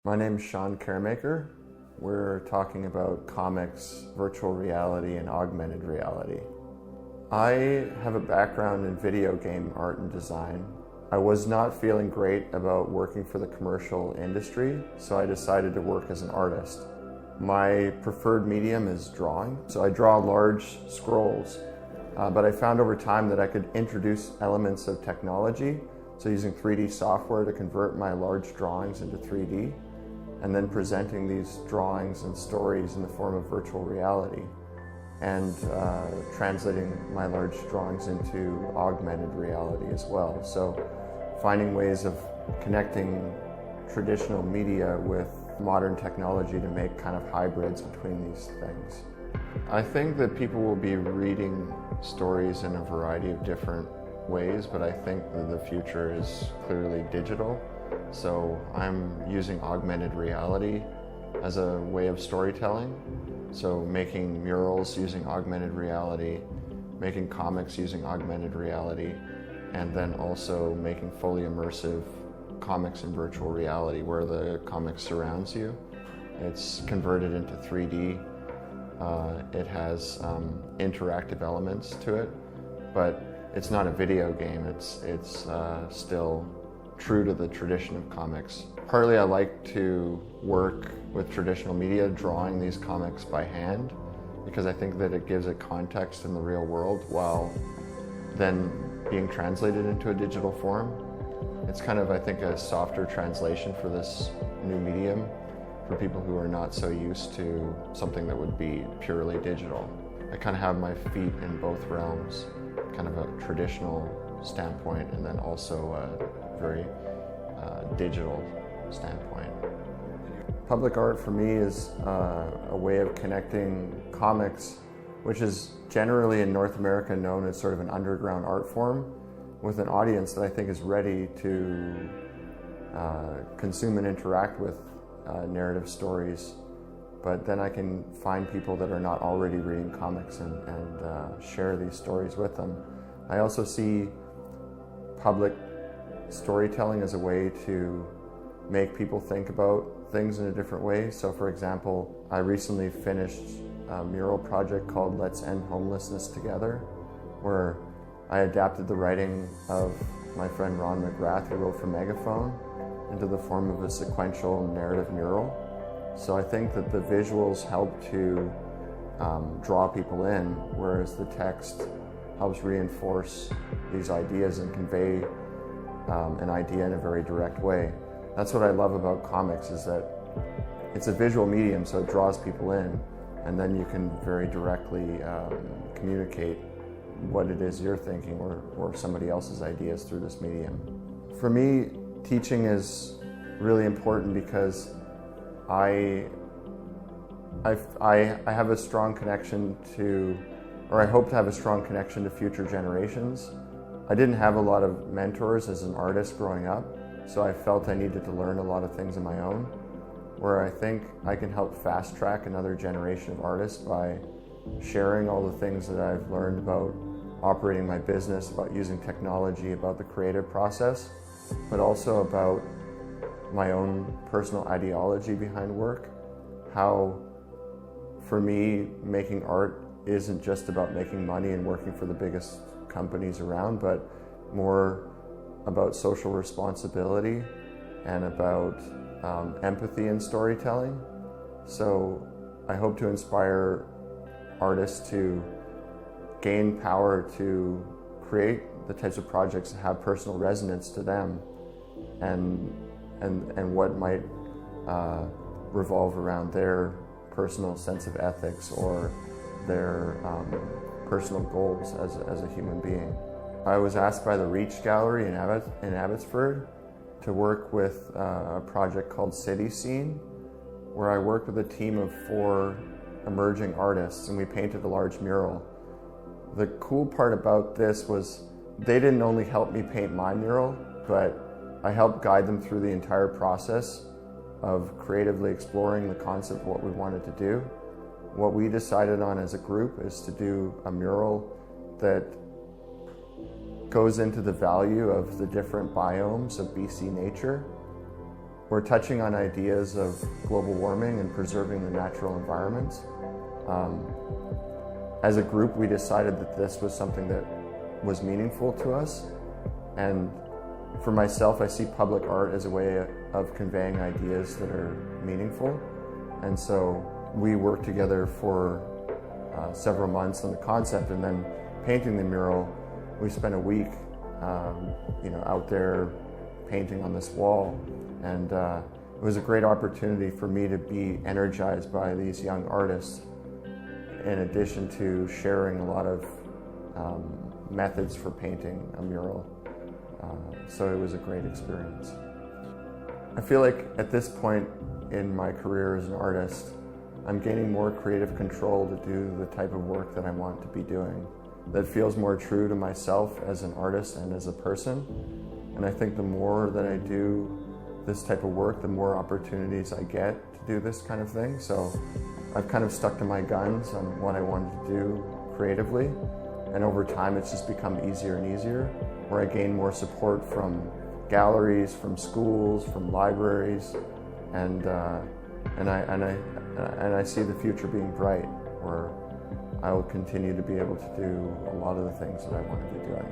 My name is Karemaker. We're talking about comics, virtual reality, and augmented reality. I have a background in video game art and design. I was not feeling great about working for the commercial industry, so I decided to work as an artist. My preferred medium is drawing, so I draw large scrolls, but I found over time that I could introduce elements of technology, so using 3D software to convert my large drawings into 3D, and then presenting these drawings and stories in the form of virtual reality, and translating my large drawings into augmented reality as well. So finding ways of connecting traditional media with modern technology to make kind of hybrids between these things. I think that people will be reading stories in a variety of different ways, but I think that the future is clearly digital. So I'm using augmented reality as a way of storytelling. So making murals using augmented reality, making comics using augmented reality, and then also making fully immersive comics in virtual reality where the comic surrounds you. It's converted into 3D. It has interactive elements to it, but it's not a video game. It's still true to the tradition of comics. Partly I like to work with traditional media, drawing these comics by hand, because I think that it gives it context in the real world while then being translated into a digital form. It's kind of, I think, a softer translation for this new medium for people who are not so used to something that would be purely digital. I kind of have my feet in both realms, kind of a traditional standpoint and then also a very digital standpoint. Public art for me is a way of connecting comics, which is generally in North America known as sort of an underground art form, with an audience that I think is ready to consume and interact with narrative stories. But then I can find people that are not already reading comics and share these stories with them. I also see public storytelling as a way to make people think about things in a different way. So for example, I recently finished a mural project called Let's End Homelessness Together, where I adapted the writing of my friend Ron McGrath, who wrote for Megaphone, into the form of a sequential narrative mural. So I think that the visuals help to draw people in, whereas the text helps reinforce these ideas and convey an idea in a very direct way. That's what I love about comics, is that it's a visual medium, so it draws people in, and then you can very directly communicate what it is you're thinking or somebody else's ideas through this medium. For me, teaching is really important because I have a strong connection to, or I hope to have a strong connection to future generations. I didn't have a lot of mentors as an artist growing up, so I felt I needed to learn a lot of things on my own, where I think I can help fast track another generation of artists by sharing all the things that I've learned about operating my business, about using technology, about the creative process, but also about my own personal ideology behind work. How, for me, making art isn't just about making money and working for the biggest companies around, but more about social responsibility and about empathy and storytelling. So I hope to inspire artists to gain power to create the types of projects that have personal resonance to them, and what might revolve around their personal sense of ethics or their personal goals as a human being. I was asked by the Reach Gallery in Abbotsford to work with a project called City Scene, where I worked with a team of 4 emerging artists, and we painted a large mural. The cool part about this was they didn't only help me paint my mural, but I helped guide them through the entire process of creatively exploring the concept of what we wanted to do. What we decided on as a group is to do a mural that goes into the value of the different biomes of BC nature We're touching on ideas of global warming and preserving the natural environments. As a group, we decided that this was something that was meaningful to us. And for myself, I see public art as a way of conveying ideas that are meaningful. And so we worked together for several months on the concept, and then painting the mural, we spent a week out there painting on this wall. And it was a great opportunity for me to be energized by these young artists, in addition to sharing a lot of methods for painting a mural. So it was a great experience. I feel like at this point in my career as an artist, I'm gaining more creative control to do the type of work that I want to be doing, that feels more true to myself as an artist and as a person. And I think the more that I do this type of work, the more opportunities I get to do this kind of thing. So I've kind of stuck to my guns on what I wanted to do creatively. And over time, it's just become easier and easier, where I gain more support from galleries, from schools, from libraries, and I see the future being bright, where I will continue to be able to do a lot of the things that I want to be doing.